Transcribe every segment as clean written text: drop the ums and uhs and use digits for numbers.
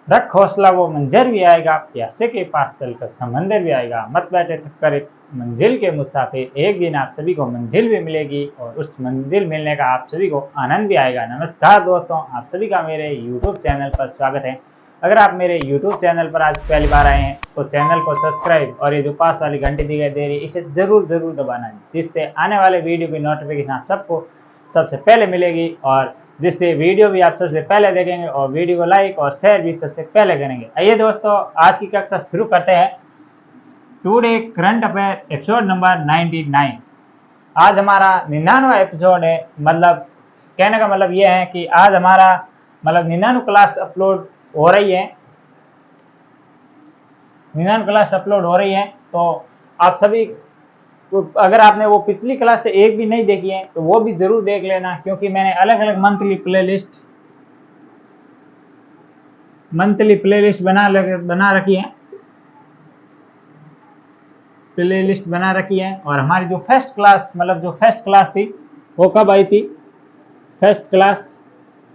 रख हौसला वो मंजर भी आएगा, प्यासे के पास चलकर समंदर भी आएगा। मत बैठे थक कर मंजिल के मुसाफिर, एक दिन आप सभी को मंजिल भी मिलेगी और उस मंजिल मिलने का आप सभी को आनंद भी आएगा। नमस्कार दोस्तों, आप सभी का मेरे YouTube चैनल पर स्वागत है। अगर आप मेरे YouTube चैनल पर आज पहली बार आए हैं तो चैनल को सब्सक्राइब और ये जो पास वाली घंटी दिखाई दे रही है इसे जरूर दबाना, जिससे आने वाले वीडियो की नोटिफिकेशन आप सबको सबसे पहले मिलेगी और जिससे वीडियो भी आप सबसे पहले देखेंगे और वीडियो को लाइक और शेयर भी सबसे पहले करेंगे। आइए दोस्तों, आज की कक्षा शुरू करते हैं। Today current affair episode number 99। आज हमारा 99वां एपिसोड है। मतलब कहने का मतलब ये है कि आज हमारा 99 क्लास अपलोड हो रही है। 99 क्लास अपलोड हो रही है तो आप सभी तो अगर आपने वो पिछली क्लास से एक भी नहीं देखी है तो वो भी जरूर देख लेना, क्योंकि मैंने अलग अलग मंथली प्लेलिस्ट बना रखी है। और हमारी जो फर्स्ट क्लास थी वो कब आई थी? फर्स्ट क्लास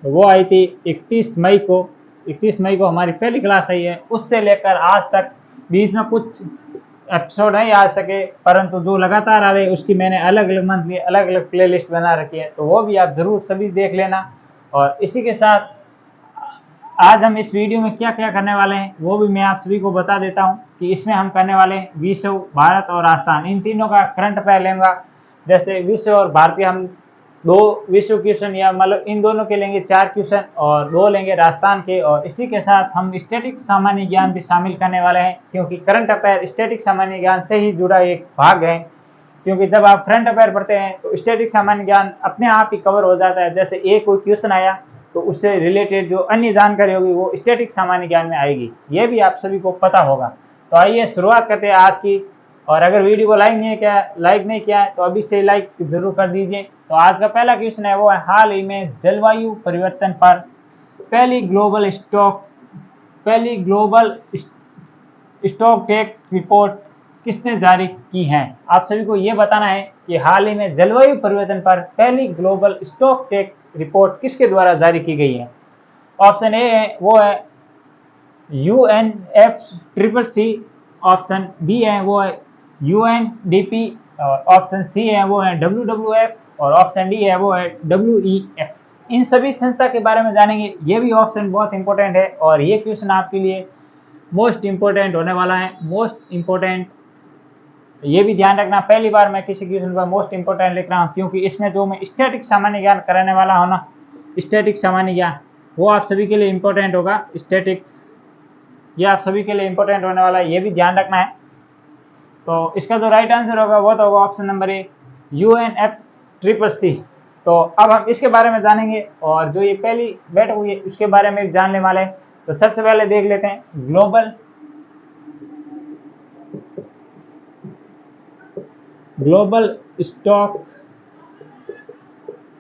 वो आई थी 31 मई को। 31 मई को हमारी पहली क्लास आई है। उससे लेकर आज तक बीच में कुछ एपिसोड नहीं आ सके, परंतु जो लगातार आ रहे उसकी मैंने अलग अलग मंथली अलग अलग प्लेलिस्ट बना रखी है, तो वो भी आप जरूर सभी देख लेना। और इसी के साथ आज हम इस वीडियो में क्या क्या करने वाले हैं वो भी मैं आप सभी को बता देता हूं कि इसमें हम करने वाले हैं विश्व, भारत और राजस्थान, इन तीनों का करंट अफेयर लेंगे। जैसे विश्व और भारतीय हम दो विश्व क्वेश्चन या इन दोनों के लेंगे 4 क्वेश्चन और 2 लेंगे राजस्थान के। और इसी के साथ हम स्टैटिक सामान्य ज्ञान भी शामिल करने वाले हैं, क्योंकि करंट अफेयर स्टैटिक सामान्य ज्ञान से ही जुड़ा एक भाग है। क्योंकि जब आप करंट अफेयर पढ़ते हैं तो स्टैटिक सामान्य ज्ञान अपने आप ही कवर हो जाता है। जैसे एक कोई क्वेश्चन आया तो उससे रिलेटेड जो अन्य जानकारी होगी वो स्टैटिक सामान्य ज्ञान में आएगी, ये भी आप सभी को पता होगा। तो आइए शुरुआत करते हैं आज की। और अगर वीडियो को लाइक नहीं किया है तो अभी से लाइक जरूर कर दीजिए। तो आज का पहला क्वेश्चन है वो है, हाल ही में जलवायु परिवर्तन पर पहली ग्लोबल स्टॉक टेक रिपोर्ट किसने जारी की है? आप सभी को यह बताना है कि हाल ही में जलवायु परिवर्तन पर पहली ग्लोबल स्टॉक टेक रिपोर्ट किसके द्वारा जारी की गई है? ऑप्शन ए है वो है UNFCCC, ऑप्शन बी है वो है UNDP, और ऑप्शन सी है वो है WWF, और ऑप्शन डी है वो है WEF। इन सभी संस्था के बारे में जानेंगे। ये भी ऑप्शन बहुत इंपॉर्टेंट है और ये क्वेश्चन आपके लिए मोस्ट इंपॉर्टेंट होने वाला है। मोस्ट इंपॉर्टेंट, ये भी ध्यान रखना, पहली बार मैं किसी क्वेश्चन पर मोस्ट इंपॉर्टेंट लिख रहा हूँ, क्योंकि इसमें जो मैं स्टैटिक सामान्य ज्ञान कराने वाला हूँ ना, स्टैटिक सामान्य ज्ञान, वो आप सभी के लिए इंपॉर्टेंट होगा। स्टैटिक्स ये आप सभी के लिए इंपॉर्टेंट होने वाला है, ये भी ध्यान रखना है। तो इसका जो राइट आंसर होगा वो तो होगा ऑप्शन नंबर ए, UNFCCC। तो अब हम इसके बारे में जानेंगे और जो ये पहली बैठक हुई है उसके बारे में जानने वाले हैं। तो सबसे पहले देख लेते हैं ग्लोबल स्टॉक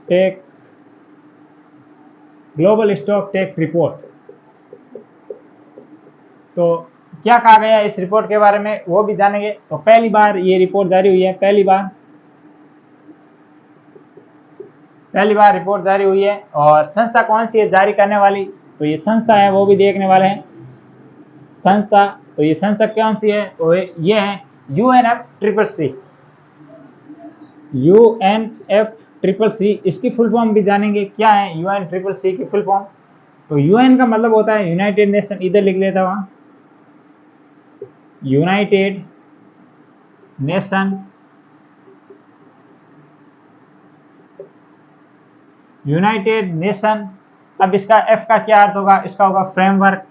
टेक रिपोर्ट। तो क्या कहा गया इस रिपोर्ट के बारे में वो भी जानेंगे। तो पहली बार ये रिपोर्ट जारी हुई है, पहली बार रिपोर्ट जारी हुई है। और संस्था कौन सी है जारी करने वाली? तो ये संस्था है वो भी देखने वाले हैं संस्था। तो ये संस्था कौन सी है? तो ये है UNFCCC। इसकी फुल फॉर्म भी जानेंगे, क्या है UNFCCC की फुल फॉर्म। तो UN का मतलब होता है यूनाइटेड नेशन, इधर लिख लेता वहां यूनाइटेड नेशन। अब इसका F का क्या अर्थ होगा? इसका होगा फ्रेमवर्क।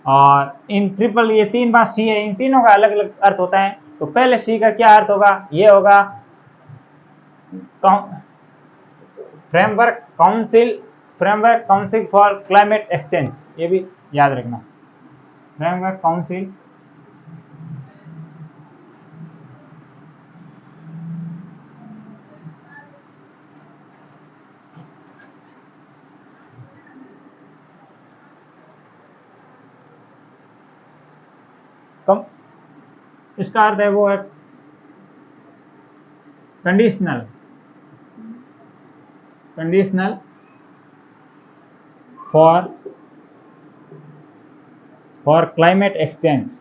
और इन ट्रिपल, ये 3 बार सी है, इन तीनों का अलग अलग अर्थ होता है। तो पहले सी का क्या अर्थ होगा? ये होगा framework council for climate exchange, ये भी याद रखना, फ्रेमवर्क काउंसिल इसका अर्थ है वो है conditional conditional for climate exchange,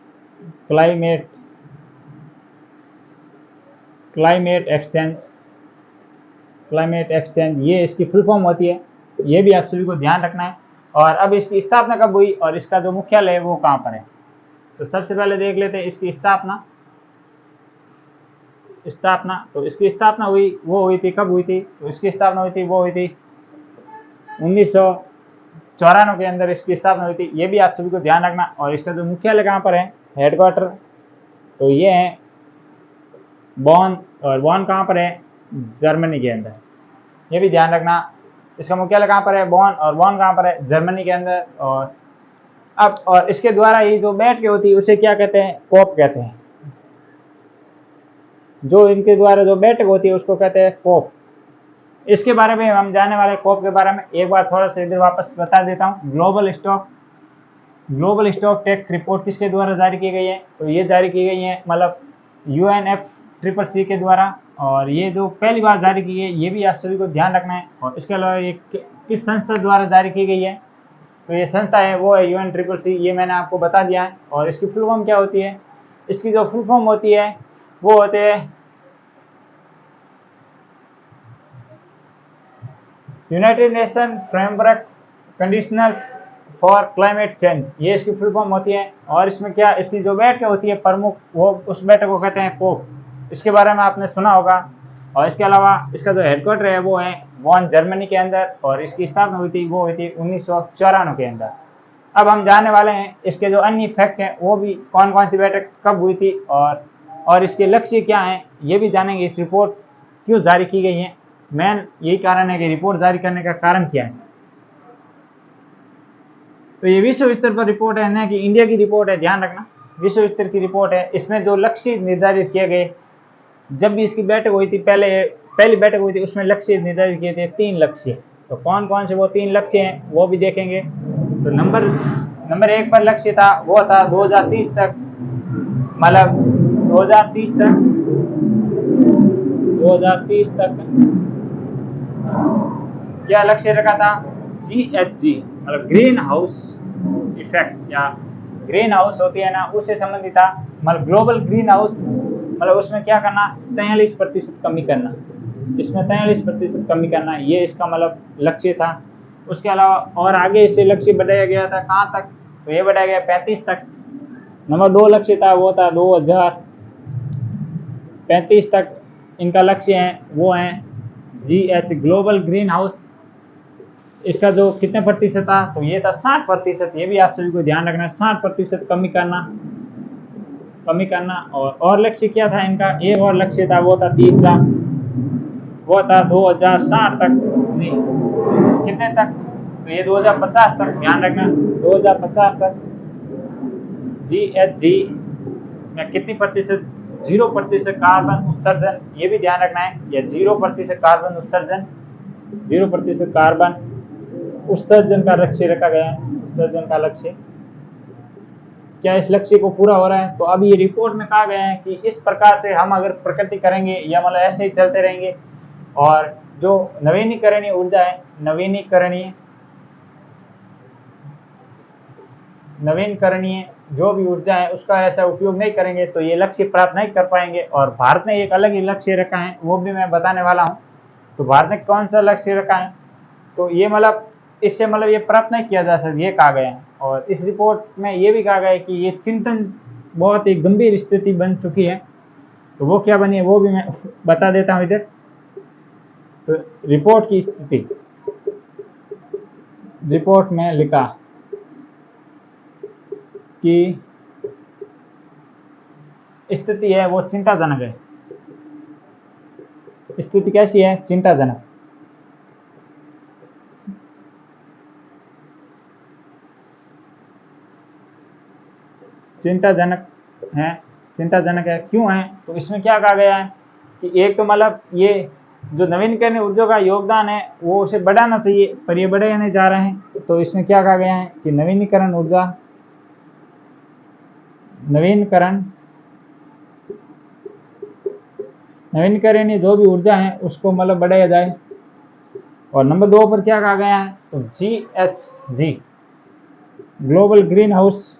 climate exchange, ये इसकी फुल फॉर्म होती है। ये भी आप सभी को ध्यान रखना है। और अब इसकी स्थापना कब हुई और इसका जो मुख्यालय है वो कहाँ पर है, तो सबसे पहले देख लेते हैं इसकी स्थापना। तो इसकी स्थापना हुई थी, कब हुई थी, तो इसकी स्थापना हुई थी 1994 के अंदर इसकी स्थापना हुई थी। ये भी आप सभी को ध्यान रखना। और इसका जो मुख्यालय कहाँ पर है, हेडक्वार्टर, तो ये है बॉन, और बॉन कहाँ पर है, जर्मनी के अंदर। ये भी ध्यान रखना, इसका मुख्यालय कहाँ पर है, बॉन, और बॉन कहाँ पर है, जर्मनी के अंदर। और इसके द्वारा ये जो बैठक होती है उसे क्या कहते हैं, कोप कहते हैं। जो इनके द्वारा जो बैठक होती है उसको कहते हैं कोप। इसके बारे में हम जानने वाले कोप के बारे में एक बार थोड़ा सा इधर वापस बता देता हूँ। ग्लोबल स्टॉक टेक रिपोर्ट किसके द्वारा जारी की गई है, तो ये जारी की गई है मतलब UNFCCC के द्वारा। और ये जो पहली बार जारी की गई ये भी आप सभी को ध्यान रखना है। और इसके अलावा ये किस संस्था द्वारा जारी की गई है, तो ये संस्था है वो है UNFCCC, ये मैंने आपको बता दिया है। और इसकी फुल फॉर्म क्या होती है, इसकी जो फुल फॉर्म होती है वो होते हैं United nation framework conditionals for climate change, ये इसकी फुल फॉर्म होती है। और इसमें क्या, इसकी जो बैठक होती है प्रमुख, वो उस बैठक को कहते हैं कोप। इसके बारे में आपने सुना होगा। और इसके अलावा इसका जो हेडक्वार्टर है वो है बॉन, जर्मनी के अंदर। और इसकी स्थापना हुई थी 1994 के अंदर। अब हम जानने वाले हैं इसके जो अन्य फैक्ट हैं, वो भी कौन कौन सी बैठक कब हुई थी और इसके लक्ष्य क्या हैं, ये भी जानेंगे। इस रिपोर्ट क्यों जारी की गई है, मेन यही कारण है कि रिपोर्ट जारी करने का कारण क्या है। तो ये विश्व स्तर पर रिपोर्ट है ना कि इंडिया की रिपोर्ट है, ध्यान रखना, विश्व स्तर की रिपोर्ट है। इसमें जो लक्ष्य निर्धारित किए गए, जब भी इसकी बैठक हुई थी, पहली बैठक हुई थी, उसमें लक्ष्य निर्धारित किए थे 3 लक्ष्य। तो कौन कौन से वो 3 लक्ष्य हैं वो भी देखेंगे। तो नंबर 1 पर लक्ष्य था, वो था 2030 तक, मतलब 2030 तक क्या लक्ष्य रखा था, GHG मतलब ग्रीन हाउस इफेक्ट, या ग्रीन हाउस होती है ना, उससे संबंधित था। मतलब ग्लोबल ग्रीन हाउस, मतलब उसमें क्या करना, 43% कमी करना, इसमें 43% कमी करना, ये इसका मतलब लक्ष्य था। उसके अलावा और आगे इससे लक्ष्य बढ़ाया गया था कहाँ तक, तो ये बढ़ाया गया 35 तक। नंबर 2 लक्ष्य था, वो था 2035 तक इनका लक्ष्य है, वो है GH ग्लोबल ग्रीन हाउस। इसका जो कितने प्रतिशत था, तो ये था 60%। ये भी आप सभी को ध्यान रखना है, 60% कमी करना। और लक्ष्य क्या था इनका, एक और लक्ष्य था, वो था तीसरा, वो था 2060 तक, नहीं कितने तक, तो ये 2050 तक, ध्यान रखना 2050 तक GHG में कितनी प्रतिशत, 0% कार्बन उत्सर्जन, ये भी ध्यान रखना है, या 0% कार्बन उत्सर्जन, 0% कार्बन उत्सर्जन का लक्ष्य रखा गया है। उत्सर्जन का लक्ष्य, क्या इस लक्ष्य को पूरा हो रहा है, तो अभी ये रिपोर्ट में कहा गया है कि इस प्रकार से हम अगर प्रकृति करेंगे या मतलब ऐसे ही चलते रहेंगे, और जो नवीनीकरणीय ऊर्जा है, नवीनकरणीय जो भी ऊर्जा है उसका ऐसा उपयोग नहीं करेंगे तो ये लक्ष्य प्राप्त नहीं कर पाएंगे। और भारत ने एक अलग ही लक्ष्य रखा है, वो भी मैं बताने वाला हूँ। तो भारत ने कौन सा लक्ष्य रखा है, तो ये मतलब इससे मतलब ये प्राप्त नहीं किया जा सकता, ये कहा गया है। और इस रिपोर्ट में ये भी कहा गया है कि ये चिंतन बहुत ही गंभीर स्थिति बन चुकी है। तो वो क्या बनी है वो भी मैं बता देता हूँ इधर। तो रिपोर्ट की स्थिति, रिपोर्ट में लिखा कि स्थिति है वो चिंताजनक है। स्थिति कैसी है, चिंताजनक। चिंताजनक है क्यों है, तो इसमें क्या कहा गया है कि एक तो मतलब ये जो नवीनकरणीय ऊर्जा का योगदान है वो उसे बढ़ाना चाहिए, पर ये बढ़े नहीं जा रहे हैं। तो इसमें क्या कहा गया है कि नवीनकरणीय जो भी ऊर्जा है उसको मतलब बढ़ाया जाए। और नंबर 2 पर क्या कहा गया है, तो GHG ग्लोबल ग्रीन हाउस,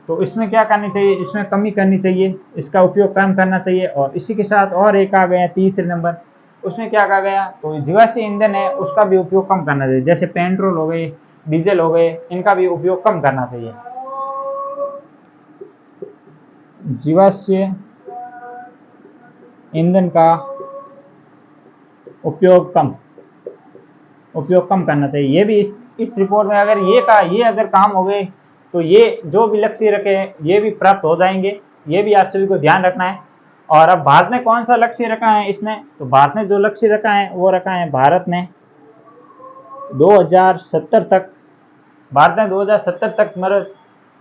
तो इसमें क्या करनी चाहिए, इसमें कमी करनी चाहिए, इसका उपयोग कम करना चाहिए। और इसी के साथ और एक आ गया तीसरे नंबर, उसमें क्या कहा गया, तो जीवाश्म ईंधन है उसका भी उपयोग कम करना चाहिए, जैसे पेट्रोल हो गए, डीजल हो गए, इनका भी उपयोग कम करना चाहिए। जीवाश्म ईंधन का उपयोग कम करना चाहिए। ये भी इस रिपोर्ट में अगर ये अगर काम हो गए तो ये जो भी लक्ष्य रखे हैं ये भी प्राप्त हो जाएंगे, ये भी आप सभी को ध्यान रखना है। और अब भारत ने कौन सा लक्ष्य रखा है इसमें, तो भारत ने जो लक्ष्य रखा है वो रखा है भारत ने 2070 तक, भारत ने 2070 तक मतलब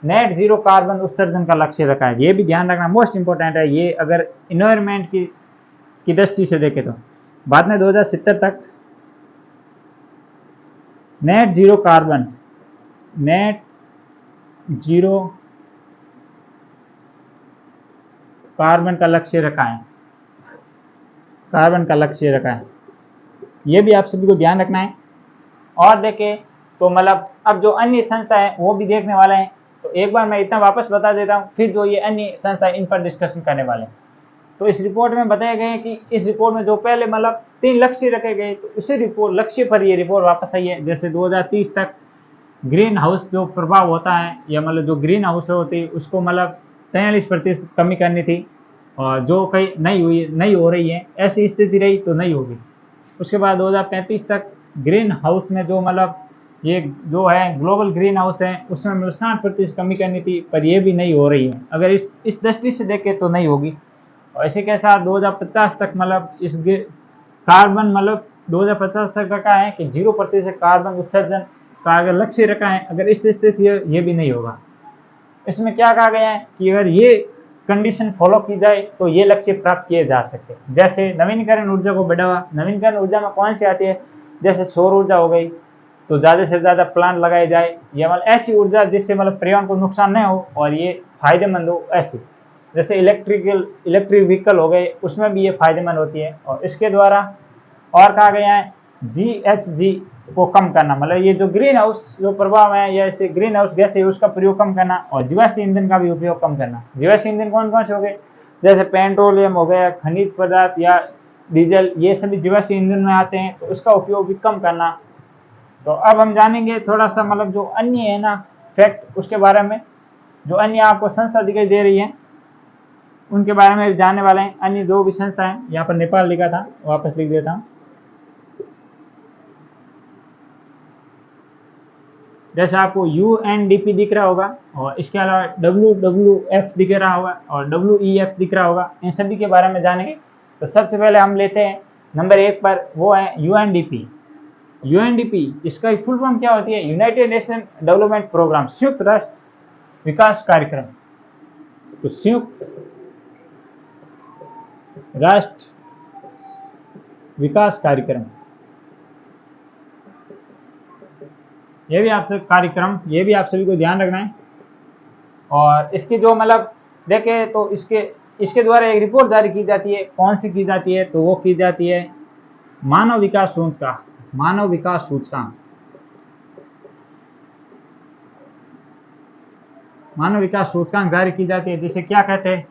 नेट जीरो कार्बन उत्सर्जन का लक्ष्य रखा है। ये भी ध्यान रखना, मोस्ट इंपॉर्टेंट है ये, अगर इन्वायरमेंट की दृष्टि से देखें तो भारत ने 2070 तक नेट जीरो कार्बन का लक्ष्य रखा है, ये भी आप सभी को ध्यान रखना है। और देखें तो मतलब अब जो अन्य संस्था है वो भी देखने वाले हैं, तो एक बार मैं इतना वापस बता देता हूँ, फिर जो ये अन्य संस्था है इन पर डिस्कशन करने वाले हैं। तो इस रिपोर्ट में बताया गया है कि इस रिपोर्ट में जो पहले मतलब 3 लक्ष्य रखे गए, तो उसी लक्ष्य पर ये रिपोर्ट वापस आई है। जैसे 2030 तक ग्रीन हाउस जो प्रभाव होता है, या मतलब जो ग्रीन हाउस होती है उसको मतलब 43% कमी करनी थी, और जो कहीं नहीं हो रही है, ऐसी स्थिति रही तो नहीं होगी। उसके बाद 2035 तक ग्रीन हाउस में जो मतलब ये जो है ग्लोबल ग्रीन हाउस है उसमें मतलब 60% कमी करनी थी, पर ये भी नहीं हो रही है। अगर इस दृष्टि से देखें तो नहीं होगी। और इसी के साथ 2050 तक मतलब इस कार्बन मतलब 2050 तक रखा है कि 0% कार्बन उत्सर्जन का अगर लक्ष्य रखा है, अगर इस स्थिति ये भी नहीं होगा। इसमें क्या कहा गया है कि अगर ये कंडीशन फॉलो की जाए तो ये लक्ष्य प्राप्त किए जा सकते हैं। जैसे नवीनकरण ऊर्जा को बढ़ावा, नवीनकरण ऊर्जा में कौन सी आती है, जैसे सौर ऊर्जा हो गई, तो ज़्यादा से ज़्यादा प्लांट लगाए जाए, या मतलब ऐसी ऊर्जा जिससे मतलब पर्यावरण को नुकसान नहीं हो और ये फायदेमंद हो, ऐसी। जैसे इलेक्ट्रिक व्हीकल हो गए, उसमें भी ये फायदेमंद होती है। और इसके द्वारा और कहा गया है GHG को कम करना, मतलब ये जो ग्रीन हाउस जो प्रभाव है या ऐसे ग्रीन हाउस गैस है उसका प्रयोग कम करना, और जीवाश्म ईंधन का भी उपयोग कम करना। जीवाश्म ईंधन कौन कौन से हो गए, जैसे पेट्रोलियम हो गया, खनिज पदार्थ या डीजल, ये सभी जीवाश्म ईंधन में आते हैं, तो उसका उपयोग भी कम करना। तो अब हम जानेंगे थोड़ा सा मतलब जो अन्य है ना फैक्ट, उसके बारे में। जो अन्य आपको संस्था दिखाई दे रही है उनके बारे में जानने वाले हैं। अन्य जो भी संस्था है, यहाँ पर नेपाल लिखा था, वापस लिख देता हूँ। जैसे आपको UNDP दिख रहा होगा, और इसके अलावा WWF दिख रहा होगा, और WEF दिख रहा होगा, इन सभी के बारे में जानेंगे। तो सबसे पहले हम लेते हैं नंबर 1 पर, वो है UNDP। UNDP इसका फुल फॉर्म क्या होती है, यूनाइटेड नेशन डेवलपमेंट प्रोग्राम, संयुक्त राष्ट्र विकास कार्यक्रम। तो संयुक्त राष्ट्र विकास कार्यक्रम, ये भी आप सभी को ध्यान रखना है। और इसकी जो मतलब देखें तो इसके द्वारा एक रिपोर्ट जारी की जाती है। कौन सी की जाती है, तो वो की जाती है मानव विकास सूचकांक। मानव विकास सूचकांक जारी की जाती है, जिसे क्या कहते हैं,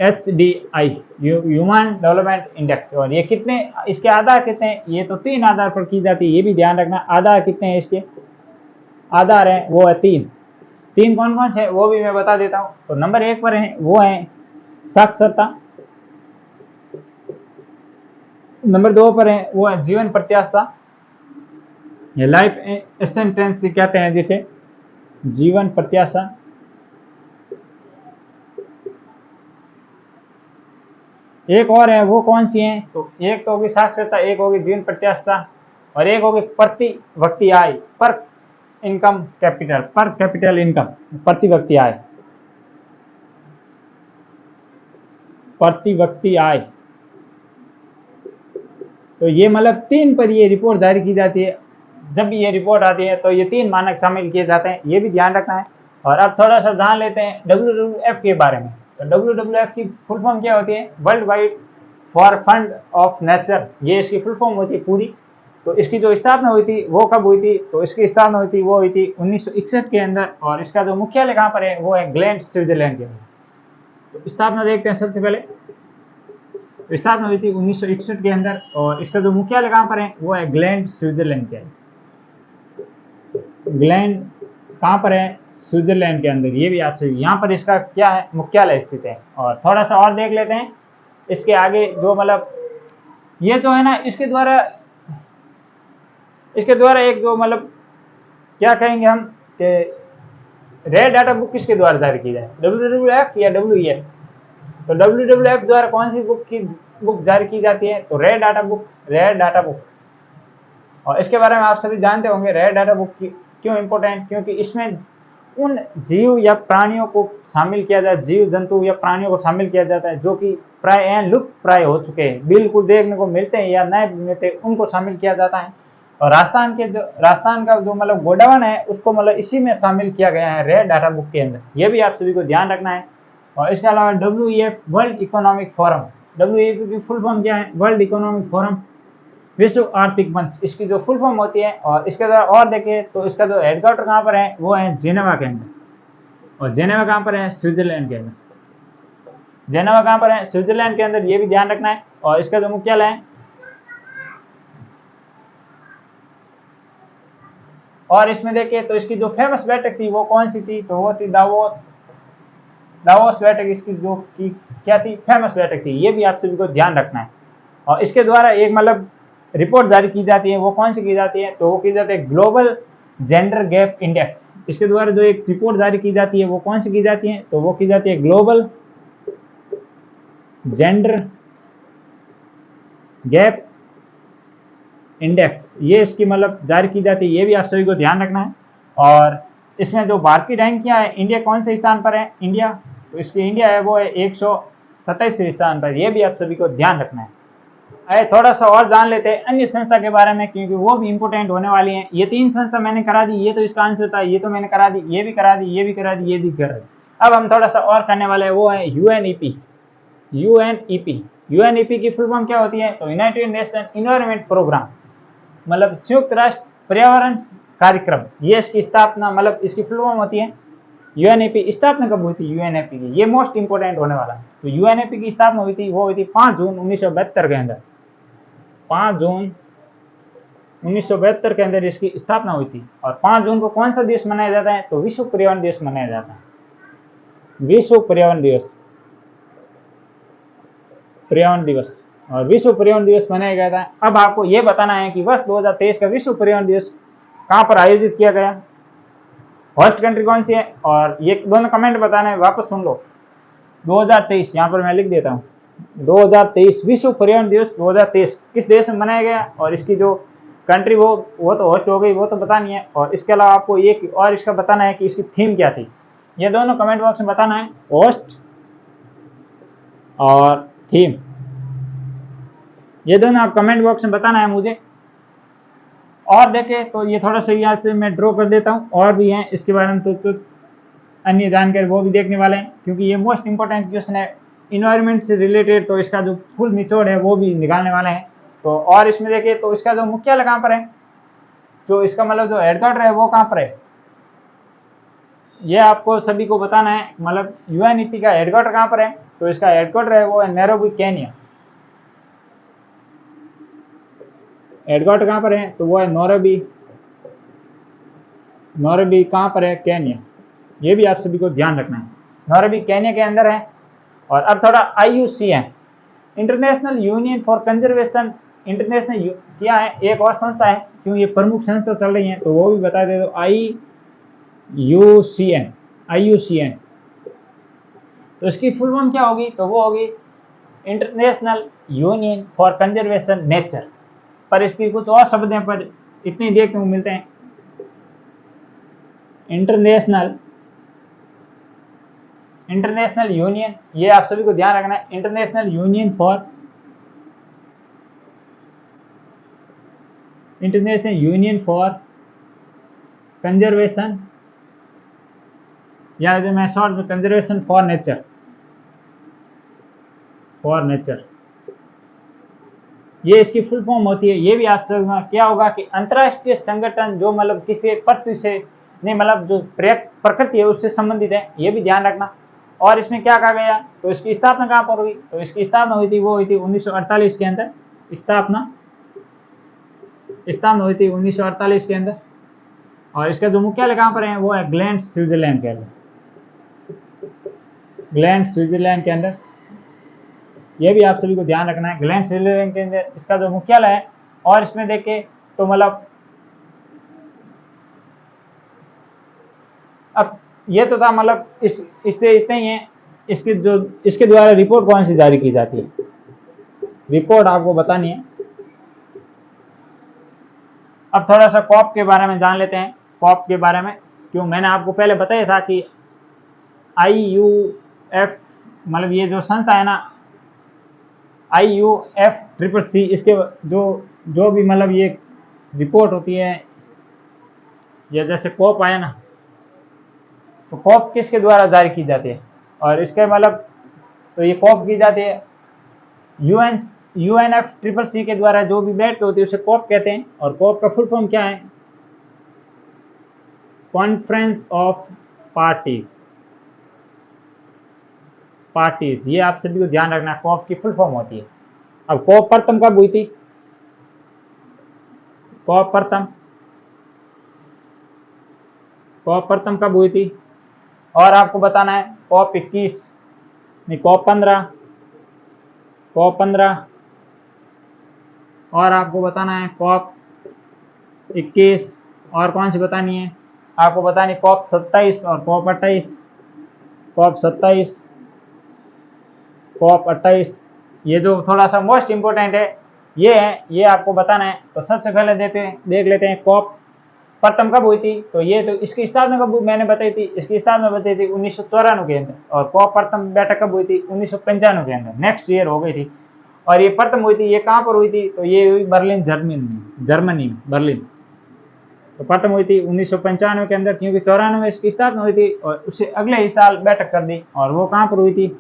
HDI, ह्यूमन डेवलपमेंट इंडेक्स। और ये कितने, इसके आधार कितने हैं, ये तो 3 आधार पर की जाती है, ये भी ध्यान रखना। आधार कितने हैं, इसके आधार हैं वो है 3 कौन कौन से, वो भी मैं बता देता हूँ। तो नंबर 1 पर है वो है साक्षरता, नंबर 2 पर है वो है जीवन प्रत्याशा, ये लाइफ एक्सपेक्टेंसी कहते हैं जिसे, जीवन प्रत्याशा। एक और है, वो कौन सी है, तो एक तो होगी साक्षरता, एक होगी जीवन प्रत्याशा, और एक होगी प्रति व्यक्ति आय, पर कैपिटल इनकम, प्रति व्यक्ति आय। तो ये मतलब 3 पर ये रिपोर्ट जारी की जाती है। जब भी ये रिपोर्ट आती है तो ये 3 मानक शामिल किए जाते हैं, ये भी ध्यान रखना है। और अब थोड़ा सा जान लेते हैं WWF के बारे में। तो WWF की फुल फॉर्म क्या होती है, world wide for fund of nature, ये इसकी फुल फॉर्म होती है पूरी। तो इसकी जो स्थापना हुई थी वो कब हुई थी, तो इसकी स्थापना हुई थी वो हुई थी 1961 के अंदर, और इसका जो मुख्यालय कहाँ पर है वो है ग्लैंड, स्विट्जरलैंड के अंदर। तो स्थापना देखते हैं सबसे पहले। स्थापना हुई थी 1961 के अंदर, और इसका जो मुख्यालय कहाँ पर है वो है ग्लैंड, स्विट्जरलैंड के अंदर। ग्लैंड कहाँ पर है, स्विट्जरलैंड के अंदर। ये भी आपसे यहाँ पर इसका क्या है, मुख्यालय स्थित है। और थोड़ा सा और देख लेते हैं इसके आगे, जो मतलब ये जो है ना, इसके द्वारा एक जो मतलब क्या कहेंगे हम कि रेड डाटा बुक किसके द्वारा जारी की जाए, WWF या WEF। तो WWF द्वारा कौन सी बुक जारी की जाती है, तो रेड डाटा बुक। और इसके बारे में आप सभी जानते होंगे रेड डाटा बुक की क्यों इंपॉर्टेंट, क्योंकि इसमें उन जीव या प्राणियों को शामिल किया जाता है, जीव जंतु या प्राणियों को शामिल किया जाता है जो कि प्राय लुप्त प्राय हो चुके हैं, बिल्कुल देखने को मिलते हैं या नहीं मिलते, उनको शामिल किया जाता है। और राजस्थान का जो मतलब गोडावण है उसको मतलब इसी में शामिल किया गया है रेड डाटा बुक के अंदर। ये भी आप सभी को ध्यान रखना है। और इसके अलावा WEF, world economic forum. WEF की फुल फॉर्म क्या है, वर्ल्ड इकोनॉमिक फोरम, विश्व आर्थिक मंच, इसकी जो फुल फॉर्म होती है। और इसके द्वारा और देखें तो इसका जो हेडक्वार्टर कहाँ पर है वो है जेनेवा के अंदर। और जेनेवा कहाँ पर है, स्विट्जरलैंड के अंदर। जेनेवा कहाँ पर है, स्विट्जरलैंड के अंदर, ये भी ध्यान रखना है। और इसका जो मुख्यालय है, और इसमें देखिए तो इसकी जो फेमस बैठक थी वो कौन सी थी, तो वो थी दावोस बैठक। इसकी जो की क्या थी, फेमस बैठक थी। ये भी आप सभी को ध्यान रखना है। और इसके द्वारा एक मतलब रिपोर्ट जारी की जाती है, वो कौन सी की जाती है, तो वो की जाती है ग्लोबल जेंडर गैप इंडेक्स। इसके द्वारा जो एक रिपोर्ट जारी की जाती है वो कौन सी की जाती है, तो वो की जाती है ग्लोबल जेंडर गैप इंडेक्स। ये इसकी मतलब जारी की जाती है, ये भी आप सभी को ध्यान रखना है। और इसमें जो भारत की रैंक क्या है, इंडिया कौन से स्थान पर है, इंडिया, तो इसकी इंडिया है वो है 127 स्थान पर। ये भी आप सभी को ध्यान रखना है। आइए थोड़ा सा और जान लेते हैं अन्य संस्था के बारे में, क्योंकि वो भी इंपोर्टेंट होने वाली हैं। ये 3 संस्था मैंने करा दी, ये तो इसका आंसर था, ये तो मैंने करा दी, ये भी करा दी, ये भी करा दी, ये भी करा दी। अब हम थोड़ा सा और करने वाले हैं, वो है UNEP। UNEP की फुल फॉर्म क्या होती है, तो यूनाइटेड नेशन इन्वायरमेंट प्रोग्राम, मतलब संयुक्त राष्ट्र पर्यावरण कार्यक्रम। ये इसकी स्थापना मतलब इसकी फुल फॉर्म होती है। UNEP स्थापना कब हुई थी, UNEP की, ये मोस्ट इंपोर्टेंट होने वाला है। तो UNEP की स्थापना हुई थी, वो हुई थी 5 जून 1972 के अंदर। 5 जून 1972 के अंदर इसकी स्थापना हुई थी। और 5 जून को कौन सा दिवस मनाया जाता है, तो विश्व पर्यावरण दिवस मनाया जाता है। विश्व पर्यावरण दिवस, और विश्व पर्यावरण दिवस मनाया गया था। अब आपको यह बताना है कि वर्ष 2023 का विश्व पर्यावरण दिवस कहां पर आयोजित किया गया, होस्ट कंट्री कौन सी है, और ये दोनों कमेंट बताना है। वापस सुन लो, 2023 यहाँ पर मैं लिख देता हूँ, 2023 विश्व पर्यावरण दिवस 2023 किस देश में मनाया गया, और इसकी जो कंट्री वो तो होस्ट हो गई, वो तो बतानी है। और इसके अलावा आपको एक और इसका बताना है कि इसकी थीम क्या थी। ये दोनों कमेंट बॉक्स में बताना है, होस्ट और थीम, ये दोनों आप कमेंट बॉक्स में बताना है मुझे। और देखें तो ये थोड़ा सा यहाँ से मैं ड्रॉ कर देता हूँ, और भी हैं इसके बारे में तो अन्य जानकारी वो भी देखने वाले हैं, क्योंकि ये मोस्ट इंपॉर्टेंट क्वेश्चन है इन्वायरमेंट से रिलेटेड। तो इसका जो फुल निचोड़ है वो भी निकालने वाले हैं। तो और इसमें देखिए तो इसका जो मुख्यालय कहाँ पर है, जो इसका मतलब जो हेडक्वार्टर है वो कहाँ पर है, ये आपको सभी को बताना है। मतलब UNEP का हेडक्वार्टर कहाँ पर है, तो इसका हेडक्वार्टर है वो है नैरोबी, केन्या। हेडक्वार्टर कहाँ पर है, तो वो है नैरोबी कहाँ पर है, केन्या। ये भी आप सभी को ध्यान रखना है, नैरोबी केन्या के अंदर है। और अब थोड़ा IUCN, international union for conservation. International क्या है, एक और संस्था है, क्यों ये प्रमुख संस्था चल रही है तो वो भी बता दे दो। IUCN, तो इसकी फुल फॉर्म क्या होगी, तो वो होगी international union for conservation nature. पर इसकी कुछ और शब्द हैं, पर इतने देखने को मिलते हैं। इंटरनेशनल यूनियन, ये आप सभी को ध्यान रखना है, इंटरनेशनल यूनियन फॉर कंजर्वेशन, या जो मैं शॉर्ट में कंजर्वेशन फॉर नेचर, ये इसकी फुल फॉर्म होती है। ये भी आप समझना क्या होगा कि अंतर्राष्ट्रीय संगठन जो मतलब किसी पृथ्वी से नहीं मतलब जो प्रकृति है उससे संबंधित है, ये भी ध्यान रखना। और इसमें क्या कहा गया, तो इसकी स्थापना कहाँ पर हुई, तो इसकी स्थापना हुई थी वो हुई थी 1948 के अंदर। स्थापना हुई थी 1948 के अंदर। और इसका जो मुख्यालय कहाँ पर है वो है ग्लैंड स्विट्जरलैंड के अंदर, ग्लैंड स्विट्जरलैंड के अंदर। ये भी आप सभी को ध्यान रखना है, ग्लैंड स्विट्जरलैंड के अंदर इसका जो मुख्यालय है। और इसमें देखें तो मतलब अब ये तो था मतलब इससे इतना ही है। इसके द्वारा रिपोर्ट कौन सी जारी की जाती है, रिपोर्ट आपको बतानी है। अब थोड़ा सा कॉप के बारे में जान लेते हैं। कॉप के बारे में क्यों, मैंने आपको पहले बताया था कि IUF मतलब ये जो संस्था है ना IUFCCC, इसके जो भी मतलब ये रिपोर्ट होती है, या जैसे कॉप आया ना, तो कॉप किसके द्वारा जारी की जाती है, और इसके मतलब तो ये कॉप की जाती है UNFCCC के द्वारा जो भी बैठ होती है उसे कॉप कहते हैं। और कॉप का फुल फॉर्म क्या है, कॉन्फ्रेंस ऑफ पार्टीज। ये आप सभी को ध्यान रखना, कॉप की फुल फॉर्म होती है। अब कॉप प्रथम कब हुई थी, कॉप प्रथम कब हुई थी, और आपको बताना है कॉप 21 नहीं कॉप 15 और आपको बताना है कॉप 21, और कौन सी बतानी है आपको बतानी, कॉप 27 और कॉप 28, कॉप 27 कॉप 28। ये जो थोड़ा सा मोस्ट इंपोर्टेंट है ये है, ये आपको बताना है। तो सबसे पहले देख लेते हैं कॉप प्रथम कब हुई थी। तो ये तो इसकी स्थापना कब मैंने बताई थी, इसकी स्थापना बताई थी 1994 के अंदर। और कॉप प्रथम बैठक कब हुई थी, 1995 के अंदर, नेक्स्ट ईयर हो गई थी। और ये प्रथम हुई थी, ये कहाँ पर हुई थी, तो ये हुई बर्लिन जर्मनी में बर्लिन। तो प्रथम हुई थी 1995 के अंदर, क्योंकि 94 में इसकी स्थापना हुई थी और उसे अगले ही साल बैठक कर दी। और वो कहाँ पर हुई थी,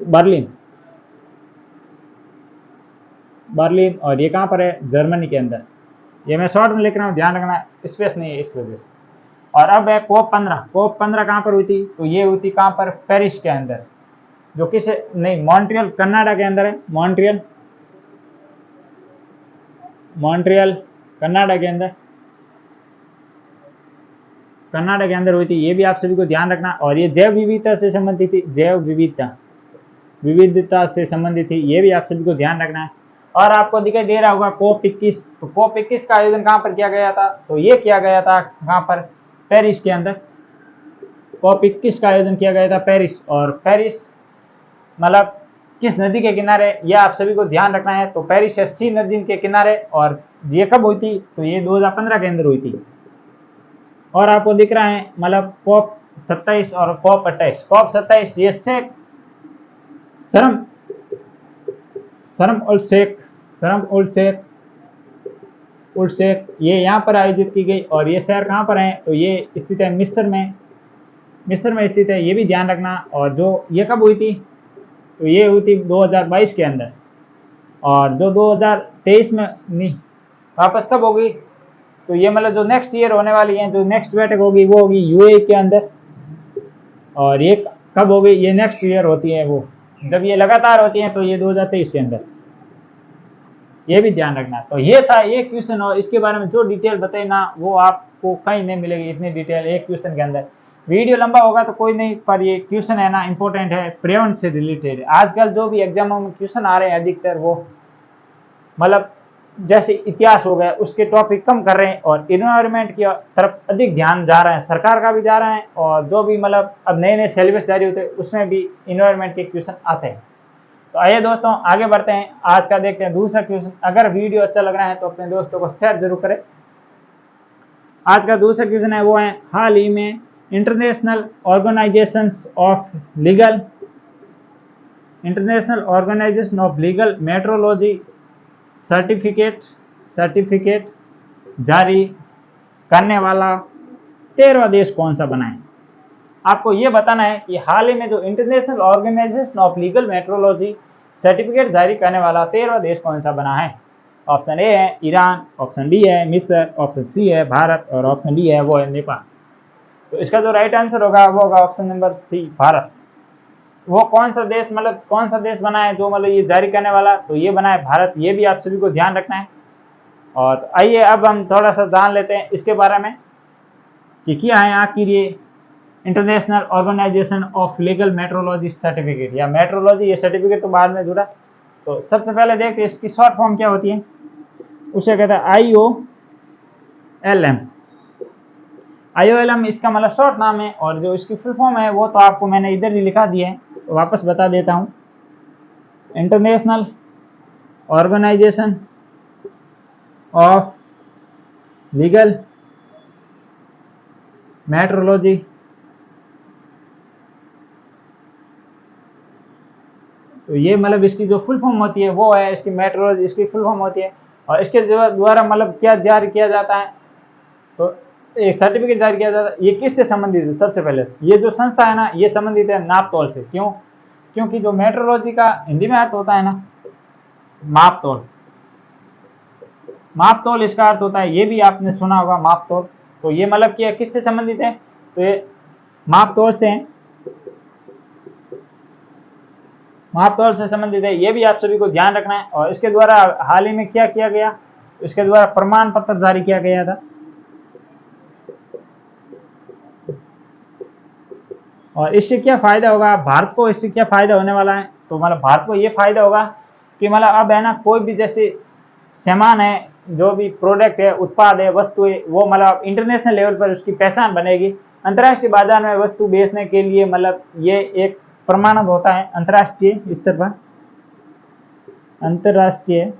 बर्लिन। और ये कहाँ पर है, जर्मनी के अंदर। ये मैं शॉर्ट में लिख रहा हूँ, ध्यान रखना, स्पेस नहीं है इस वजह से। और अब है कॉप 15 कहाँ पर हुई थी, तो ये हुई थी कहाँ पर, पेरिस के अंदर, जो किस नहीं मॉन्ट्रियल कनाडा के अंदर है, मॉन्ट्रियल कनाडा के अंदर हुई थी। ये भी आप सभी को ध्यान रखना। और ये जैव विविधता से संबंधित थी, विविधता से संबंधित थी, ये भी आप सभी को ध्यान रखना है। और आपको दिखाई दे रहा होगा कॉप 21। तो कॉप 21 का आयोजन कहाँ पर किया गया था, तो ये किया गया था कहाँ पर, पेरिस के अंदर। कॉप 21 का आयोजन किया गया था पेरिस। और पेरिस मतलब किस नदी के किनारे, ये आप सभी को ध्यान रखना है। तो पेरिस है सी नदी के किनारे। और ये कब हुई थी, तो ये 2015 के अंदर हुई थी। और आपको दिख रहा है मतलब कॉप 27 और कॉप 28। कॉप 27 ये शर्म उल शेख ये यहाँ पर आयोजित की गई। और ये शहर कहाँ पर है, तो ये स्थित है मिस्र में स्थित है, ये भी ध्यान रखना। और जो ये कब हुई थी, तो ये हुई थी 2022 के अंदर। और जो 2023 में नहीं वापस कब होगी, तो ये मतलब जो नेक्स्ट ईयर होने वाली है, जो नेक्स्ट बैठक होगी वो होगी UAE के अंदर। और ये कब होगी, ये नेक्स्ट ईयर होती है, वो जब ये लगातार होती है तो ये 2023 के अंदर, ये भी ध्यान रखना। तो ये था एक क्वेश्चन, और इसके बारे में जो डिटेल बताई ना वो आपको कहीं नहीं मिलेगी इतनी डिटेल एक क्वेश्चन के अंदर। वीडियो लंबा होगा तो कोई नहीं, पर ये क्वेश्चन है ना इंपॉर्टेंट है, पर्यावरण से रिलेटेड। आजकल जो भी एग्जामों में क्वेश्चन आ रहे हैं अधिकतर वो मतलब जैसे इतिहास हो गया उसके टॉपिक कम कर रहे हैं, और इन्वायरमेंट की तरफ अधिक ध्यान जा रहा है, सरकार का भी जा रहा है। और जो भी मतलब अब नए सिलेबस जारी होते हैं उसमें भी इन्वायरमेंट के क्वेश्चन आते हैं। तो आइए दोस्तों आगे बढ़ते हैं, आज का देखते हैं दूसरा क्वेश्चन। अगर वीडियो अच्छा लग रहा है तो अपने दोस्तों को शेयर जरूर करें। आज का दूसरा क्वेश्चन है वो है, हाल ही में international organisation of legal metrology certificate जारी करने वाला 13वां देश कौन सा बना है। आपको यह बताना है कि हाल ही में जो international organisation of legal metrology certificate जारी करने वाला 13वां देश कौन सा बना है? ऑप्शन ए है ईरान, ऑप्शन बी है मिस्र, ऑप्शन सी है भारत और ऑप्शन डी है वो है नेपाल। तो इसका जो राइट आंसर होगा वो होगा ऑप्शन नंबर सी, भारत। वो कौन सा देश, मतलब कौन सा देश बना है जो मतलब ये जारी करने वाला, तो ये बना है भारत। ये भी आप सभी को ध्यान रखना है। और तो आइए अब हम थोड़ा सा जान लेते हैं इसके बारे में कि क्या है आखिर ये international organisation of legal metrology certificate या मेट्रोलॉजी। ये सर्टिफिकेट तो बाद में जुड़ा। तो सबसे पहले देखते हैं इसकी शॉर्ट फॉर्म क्या होती है। उसे कहता है IOLM। IOLM इसका मतलब शॉर्ट नाम है, और जो इसकी फुल फॉर्म है वो तो आपको मैंने इधर ही लिखा दिया है, तो वापस बता देता हूँ। International organisation of legal metrology. तो ये मतलब इसकी जो फुल फॉर्म होती है वो है इसकी मेट्रोलॉजी, इसकी फुल फॉर्म होती है। और इसके द्वारा मतलब क्या जारी किया जाता है, तो एक सर्टिफिकेट जारी किया जाता है। ये किससे संबंधित है? सबसे पहले ये जो संस्था है ना, ये संबंधित है नापतोल से। क्यों? क्योंकि जो मेट्रोलॉजी का हिंदी में अर्थ होता है ना मापतोल, मापतोल इसका अर्थ होता है, ये भी आपने सुना होगा मापतोल। तो ये मतलब कि किससे संबंधित है? तो ये मापतोल से, मापतोल से संबंधित है। ये भी आप सभी को ध्यान रखना है। और इसके द्वारा हाल ही में क्या किया गया, इसके द्वारा प्रमाण पत्र जारी किया गया था। और इससे क्या फायदा होगा भारत को? इससे क्या फायदा होने वाला है? तो मतलब भारत को ये फायदा होगा कि मतलब अब है ना कोई भी जैसे सामान है, जो भी प्रोडक्ट है, उत्पाद है, वस्तु है, वो मतलब इंटरनेशनल लेवल पर उसकी पहचान बनेगी। अंतर्राष्ट्रीय बाजार में वस्तु बेचने के लिए मतलब ये एक प्रमाणित होता है अंतर्राष्ट्रीय स्तर पर। अंतर्राष्ट्रीय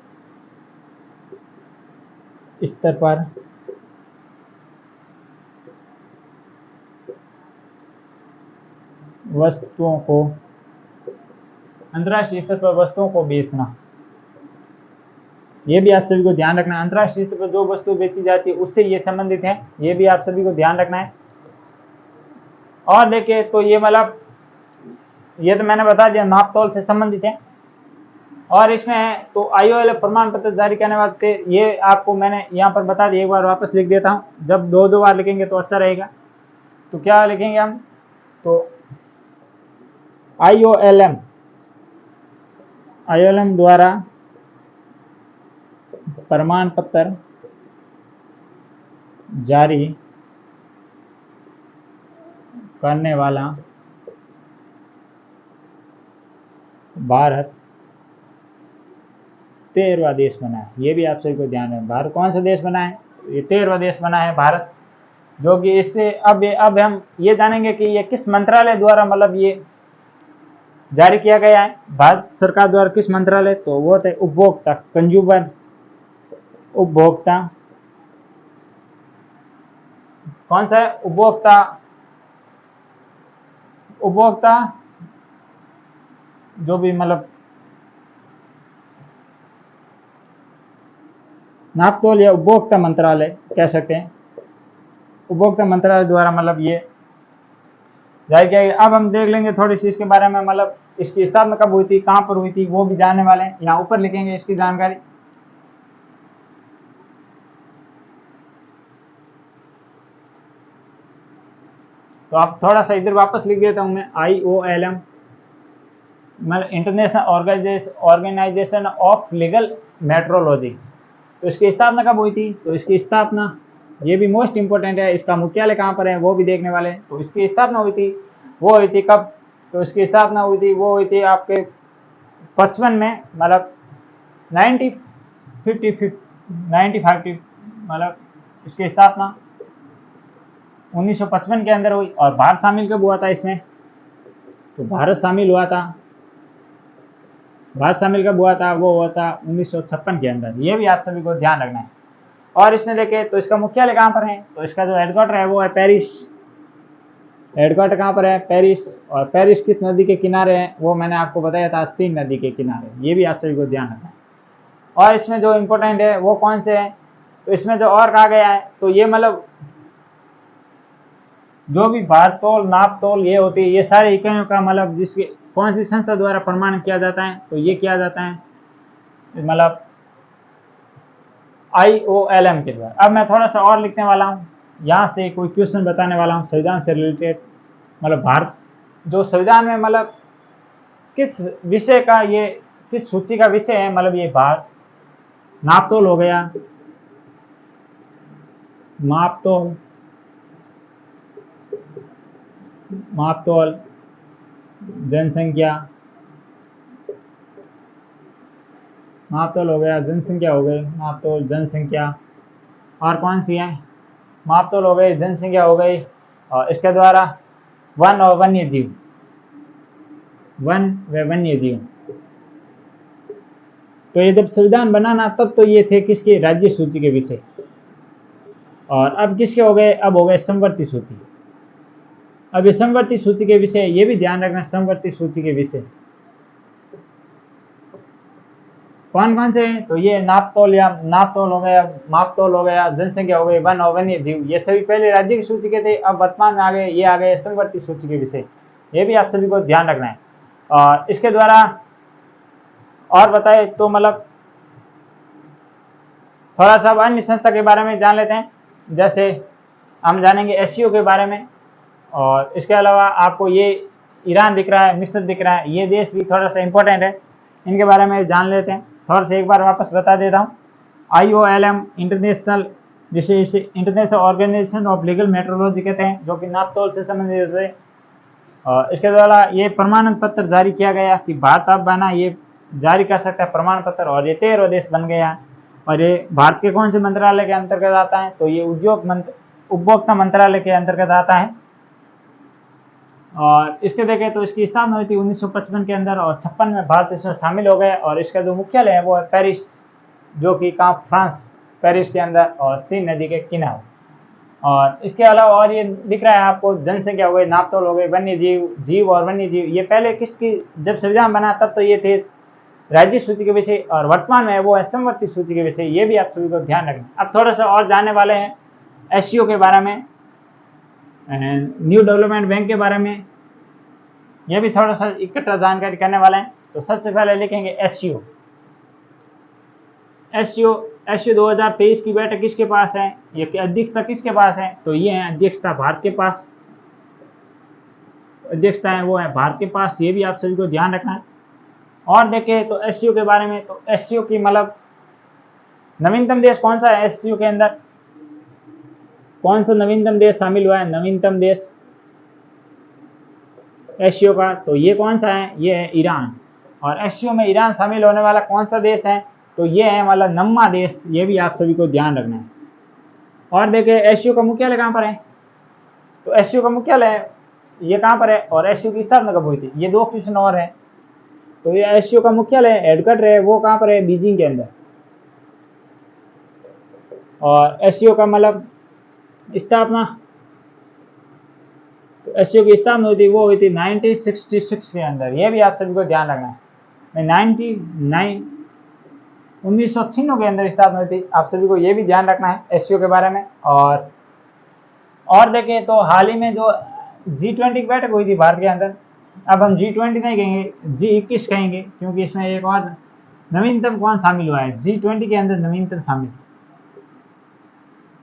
स्तर पर वस्तुओं को, अंतर्राष्ट्रीय स्तर पर वस्तुओं को बेचना, ये भी आप सभी को ध्यान रखना है। अंतर्राष्ट्रीय स्तर पर जो वस्तु बेची जाती है उससे ये संबंधित है, ये भी आप सभी को ध्यान रखना है। और देखिए तो ये मतलब ये तो मैंने बता दिया नापतोल से संबंधित है। और इसमें तो IOL प्रमाण पत्र जारी करने वाले, ये आपको मैंने यहाँ पर बता दिया, एक बार वापस लिख देता हूँ। जब दो बार लिखेंगे तो अच्छा रहेगा। तो क्या लिखेंगे हम? तो IOLM द्वारा प्रमाण पत्र जारी करने वाला भारत 13वां देश बना है। ये भी आप सभी को ध्यान है। भारत कौन सा देश बना है? ये 13वां देश बना है भारत। जो कि इससे अब हम ये जानेंगे कि ये किस मंत्रालय द्वारा मतलब ये जारी किया गया है, भारत सरकार द्वारा किस मंत्रालय? तो वो थे उपभोक्ता, कंज्यूमर, उपभोक्ता, कौन सा है? उपभोक्ता जो भी मतलब नापतोल या उपभोक्ता मंत्रालय कह सकते हैं। उपभोक्ता मंत्रालय द्वारा मतलब ये जारी किया गया। अब हम देख लेंगे थोड़ी सी इसके बारे में, मतलब इसकी स्थापना कब हुई थी, कहां पर हुई थी, वो भी जानने वाले हैं। यहाँ ऊपर लिखेंगे इसकी जानकारी। तो आप थोड़ा सा इधर वापस लिख देता हूं मैं। IOLM मतलब international organisation of legal metrology. तो इसकी स्थापना कब हुई थी? तो इसकी स्थापना, ये भी मोस्ट इंपोर्टेंट है, इसका मुख्यालय कहाँ पर है वो भी देखने वाले हैं। तो इसकी स्थापना हुई थी, वो हुई थी कब? तो इसकी स्थापना हुई थी, वो हुई थी आपके 55 में, मतलब 1955 मतलब इसकी स्थापना 1955 के अंदर हुई। और भारत शामिल कब हुआ था इसमें? तो भारत शामिल हुआ था, भारत शामिल कब हुआ था? वो हुआ था 1956 के अंदर। ये भी आप सभी को ध्यान रखना है। और इसमें देखें तो इसका मुख्यालय कहाँ पर है? तो इसका जो हेडक्वार्टर है वो है पेरिस। हेडक्वार्टर कहाँ पर है? पेरिस। और पेरिस किस नदी के किनारे है? वो मैंने आपको बताया था, सीन नदी के किनारे। ये भी आप सभी को ध्यान रखना है। और इसमें जो इम्पोर्टेंट है वो कौन से है? तो इसमें जो और कहा गया है, तो ये मतलब जो भी भारतोल, नापतोल ये होती है, ये सारी इकाइयों का मतलब जिसके कौन सी संस्था द्वारा प्रमाणित किया जाता है? तो ये किया जाता है मतलब IOLM के द्वारा। अब मैं थोड़ा सा और लिखने वाला हूँ, यहाँ से कोई क्वेश्चन बताने वाला हूँ संविधान से रिलेटेड, मतलब भारत जो संविधान में मतलब किस विषय का, ये किस सूची का विषय है, मतलब ये भारत नापतोल हो गया, मापतोल, मापतोल, जनसंख्या, मापतोल हो गया, जनसंख्या हो गई, मापतोल जनसंख्या, और कौन सी है, मापतोल हो गई, जनसंख्या हो गई, और इसके द्वारा वन और वन्य जीव, वन व वन्य जीव। तो ये जब संविधान बनाना तब तो ये थे किसके, राज्य सूची के विषय, और अब किसके हो गए, अब हो गए समवर्ती सूची। अब ये समवर्ती सूची के विषय, ये भी ध्यान रखना, समवर्ती सूची के विषय कौन कौन से हैं? तो ये नापतोल, या नापतोल हो गया, मापतोल हो गया, जनसंख्या हो गई, वन और वन्य जीव, ये सभी पहले राज्य की सूची के थे, अब वर्तमान में आ गए, ये आ गए समवर्ती सूची के विषय। ये भी आप सभी को ध्यान रखना है। और इसके द्वारा और बताए तो मतलब थोड़ा सा अन्य संस्था के बारे में जान लेते हैं, जैसे हम जानेंगे SCO के बारे में, और इसके अलावा आपको ये ईरान दिख रहा है, मिस्र दिख रहा है, ये देश भी थोड़ा सा इंपॉर्टेंट है, इनके बारे में जान लेते हैं। थोड़ा सा एक बार वापस बता देता हूँ। IOLM इंटरनेशनल, जिसे इसे international organisation of legal metrology कहते हैं, जो कि नापतोल से संबंधित है। इसके द्वारा ये प्रमाण पत्र जारी किया गया कि भारत अब बना, ये जारी कर सकता है प्रमाण पत्र, और ये 13 देश बन गया। और ये भारत के कौन से मंत्रालय के अंतर्गत आता है? तो ये उपभोक्ता मंत्रालय के अंतर्गत आता है। और इसके देखें तो इसकी स्थापना हुई थी 1955 के अंदर, और 56 में भारत इसमें शामिल हो गए। और इसका जो मुख्यालय है वो है पेरिस, जो कि कहाँ, फ्रांस, पेरिस के अंदर, और सीन नदी के किनारे। और इसके अलावा और ये दिख रहा है आपको, जनसंख्या हो गई, नापतोल हो गई, वन्य जीव, जीव और वन्य जीव, ये पहले किसकी, जब संविधान बना तब तो ये थे राज्य सूची के विषय, और वर्तमान में वो है समवर्ती सूची के विषय। ये भी आप सभी को ध्यान रखना। अब थोड़ा सा और जानने वाले हैं SCO के बारे में, न्यू डेवलपमेंट बैंक के बारे में, ये भी थोड़ा सा इकट्ठा जानकारी करने वाले हैं। तो सबसे पहले लिखेंगे SCO। SCO 2023 की बैठक किसके पास है, ये अध्यक्षता किसके पास है? तो ये है अध्यक्षता भारत के पास, अध्यक्षता है वो है भारत के पास। ये भी आप सभी को ध्यान रखना है। और देखें तो SCO के बारे में, तो SCO की मतलब नवीनतम देश कौन सा है SCO के अंदर, कौन सा नवीनतम देश शामिल हुआ है, नवीनतम देश SCO का? तो ये कौन सा है, ये है ईरान। और SCO में ईरान शामिल होने वाला कौन सा देश है? तो ये है मतलब नम्मा देश। ये भी आप सभी को ध्यान रखना है। और देखें SCO का मुख्यालय कहाँ पर है? तो SCO का मुख्यालय ये कहाँ पर है, और SCO की स्थापना कब हुई थी? ये 2 क्वेश्चन और है। तो ये SCO का मुख्यालय हेडक्वार्टर है वो कहाँ पर है? बीजिंग के अंदर। और SCO का मतलब स्थापना, तो SCO की स्थापना हुई थी, वो हुई थी 1966 के अंदर। ये भी आप सभी को ध्यान रखना है। 1996 के अंदर स्थापना हुई थी। आप सभी को ये भी ध्यान रखना है SCO के बारे में। और देखें तो हाल ही में जो G20 की बैठक हुई थी भारत के अंदर, अब हम G20 नहीं कहेंगे, G21 कहेंगे, क्योंकि इसमें एक और नवीनतम कौन शामिल हुआ है G20 के अंदर?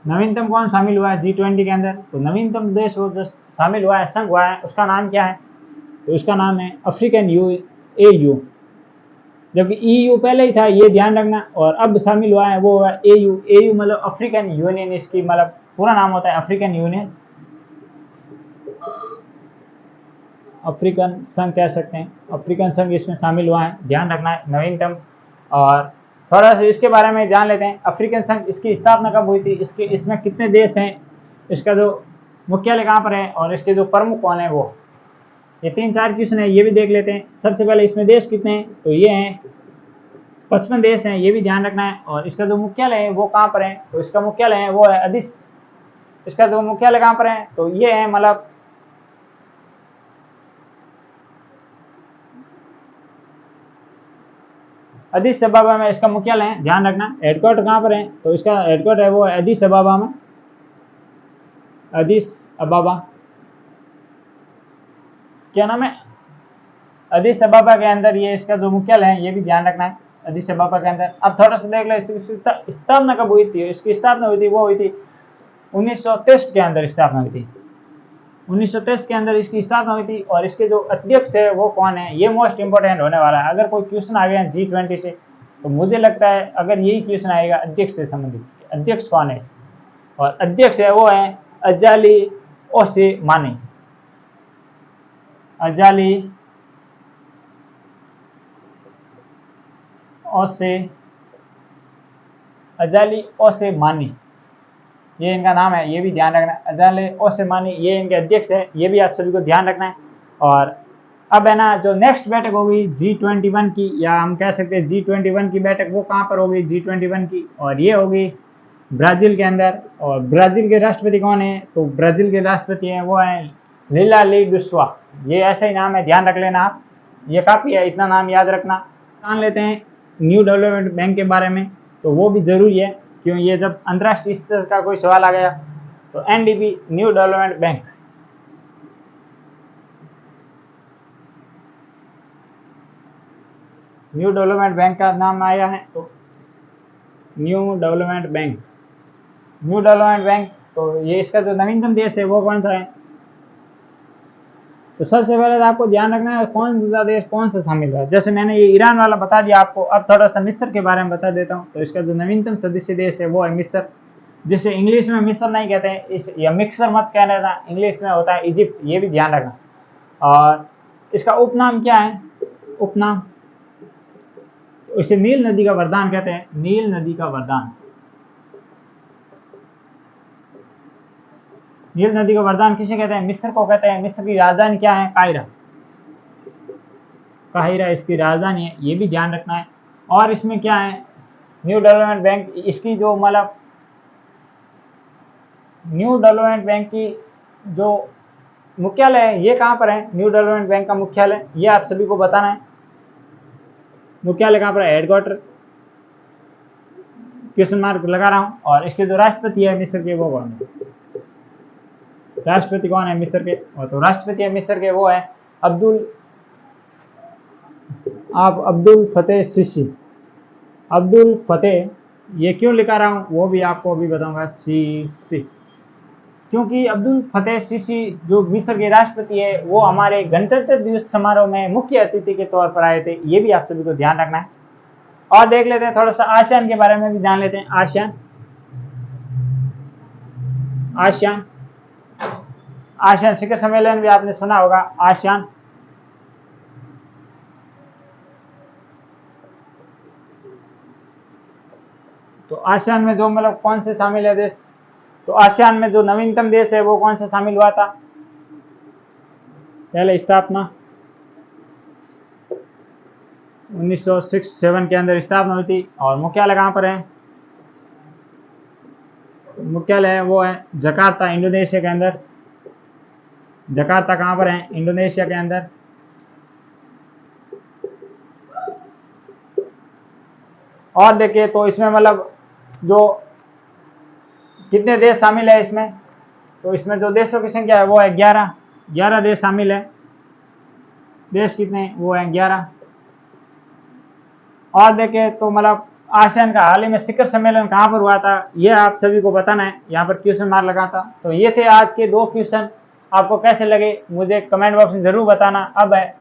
नवीनतम कौन शामिल हुआ है G20 के अंदर? तो नवीनतम देश वो जो शामिल हुआ है, संघ हुआ है, उसका नाम क्या है? तो उसका नाम है अफ्रीकन AU, जबकि EU पहले ही था, ये ध्यान रखना। और अब शामिल हुआ है वो AU मतलब अफ्रीकन यूनियन, इसकी मतलब पूरा नाम होता है अफ्रीकन यूनियन, अफ्रीकन संघ कह सकते हैं। अफ्रीकन संघ इसमें शामिल हुआ है, ध्यान रखना है, नवीनतम। और थोड़ा सा इसके बारे में जान लेते हैं। अफ्रीकन संघ, इसकी स्थापना कब हुई थी, इसमें कितने देश हैं, इसका जो मुख्यालय कहाँ पर है, और इसके जो प्रमुख कौन है वो, ये 3-4 क्वेश्चन है, ये भी देख लेते हैं। सबसे पहले इसमें देश कितने हैं? तो ये हैं 55 देश हैं, ये भी ध्यान रखना है। और इसका जो मुख्यालय है वो कहाँ पर है? तो इसका मुख्यालय है वो है अदिस, इसका जो मुख्यालय कहाँ पर है? तो ये है मतलब अदिस अबाबा में इसका मुख्यालय है, ध्यान रखना। हेडक्वार्टर कहाँ पर है? तो इसका हेडक्वार्टर है वो अदिस अबाबा में, अदिस अबाबा, क्या नाम है? अदीस अबाबा के अंदर ये इसका जो मुख्यालय है ये भी ध्यान रखना है, अदीस अबाबा के अंदर। अब थोड़ा सा देख लो इसकी स्थापना कब हुई थी। इसकी स्थापना हुई थी, वो हुई थी 1963 के अंदर स्थापना हुई थी। 1963 के अंदर इसकी स्थापना हुई थी। और इसके जो अध्यक्ष है वो कौन है, ये मोस्ट इंपोर्टेंट होने वाला है। अगर कोई क्वेश्चन आ गया G20 से तो मुझे लगता है अगर यही क्वेश्चन आएगा अध्यक्ष से संबंधित, अध्यक्ष कौन है, और अध्यक्ष है वो है अजाली ओसेमानी। अजाली ओसेमानी ये इनका नाम है, ये भी ध्यान रखना है। अजाली ओसेमानी ये इनके अध्यक्ष है, ये भी आप सभी को ध्यान रखना है। और अब है ना जो नेक्स्ट बैठक होगी G21 की, या हम कह सकते हैं G21 की बैठक, वो कहाँ पर होगी G21 की, और ये होगी ब्राज़ील के अंदर। और ब्राज़ील के राष्ट्रपति कौन है, तो ब्राज़ील के राष्ट्रपति हैं वो हैं लीला ली डुस्वा। ये ऐसा ही नाम है, ध्यान रख लेना आप, ये काफ़ी है, इतना नाम याद रखना। जान लेते हैं न्यू डेवलपमेंट बैंक के बारे में, तो वो भी ज़रूरी है, क्यों ये जब अंतर्राष्ट्रीय स्तर का कोई सवाल आ गया तो NDB new development bank. New development bank का नाम आया है तो new development bank. New development bank, तो ये इसका जो नवीनतम देश है वो कौन सा है, तो सबसे पहले तो आपको ध्यान रखना है कौन सा देश कौन सा शामिल है। जैसे मैंने ये ईरान वाला बता दिया आपको, अब थोड़ा सा मिस्र के बारे में बता देता हूँ। तो इसका जो नवीनतम सदस्य देश है वो है मिस्र, जिसे इंग्लिश में मिस्र नहीं कहते हैं, इस या मिक्सर मत कहना था, इंग्लिश में होता है इजिप्ट, ये भी ध्यान रखना। और इसका उपनाम क्या है, उपनाम, इसे नील नदी का वरदान कहते हैं, नील नदी का वरदान। नील नदी का वरदान किसे कहते हैं, मिस्र को कहते हैं। मिस्र की राजधानी क्या है, काहिरा। काहिरा इसकी राजधानी है, ये भी ध्यान रखना है। और इसमें क्या है, न्यू डेवलपमेंट बैंक, इसकी जो मतलब न्यू डेवलपमेंट बैंक की जो मुख्यालय है ये कहाँ पर है, न्यू डेवलपमेंट बैंक का मुख्यालय, ये आप सभी को बताना है। मुख्यालय कहाँ पर है, हेडक्वार्टर, क्वेश्चन मार्क लगा रहा हूँ। और इसके जो राष्ट्रपति है मिस्र के वो कौन है, राष्ट्रपति कौन है मिस्र के, और तो राष्ट्रपति है मिस्र के वो है अब्दुल फतेह सीसी। अब्दुल फतेह, ये क्यों लिखा रहा हूँ वो भी आपको अभी बताऊंगा, सीसी, क्योंकि अब्दुल फतेह सीसी जो मिस्र के राष्ट्रपति है वो हमारे गणतंत्र दिवस समारोह में मुख्य अतिथि के तौर पर आए थे, ये भी आप सभी को ध्यान रखना है। और देख लेते हैं थोड़ा सा आसियान के बारे में भी जान लेते हैं। आसियान, आसियान, आसियान शिखर सम्मेलन भी आपने सुना होगा, आसियान। तो आसियान में जो मतलब कौन से शामिल है देश, तो आसियान में जो नवीनतम देश है वो कौन सा शामिल हुआ था, पहले स्थापना 1967 के अंदर स्थापना हुई थी। और मुख्यालय कहाँ पर है, मुख्यालय है वो है जकार्ता, इंडोनेशिया के अंदर। जकार्ता कहाँ पर है, इंडोनेशिया के अंदर। और देखिए तो इसमें मतलब जो कितने देश शामिल है इसमें, तो इसमें जो देशों की संख्या है वो है 11 देश शामिल है। देश कितने, वो है 11। और देखें तो मतलब आसियान का हाल ही में शिखर सम्मेलन कहाँ पर हुआ था, ये आप सभी को बताना है, यहाँ पर क्वेश्चन मार्क लगा था। तो ये थे आज के 2 क्वेश्चन, आपको कैसे लगे मुझे कमेंट बॉक्स में जरूर बताना। अब है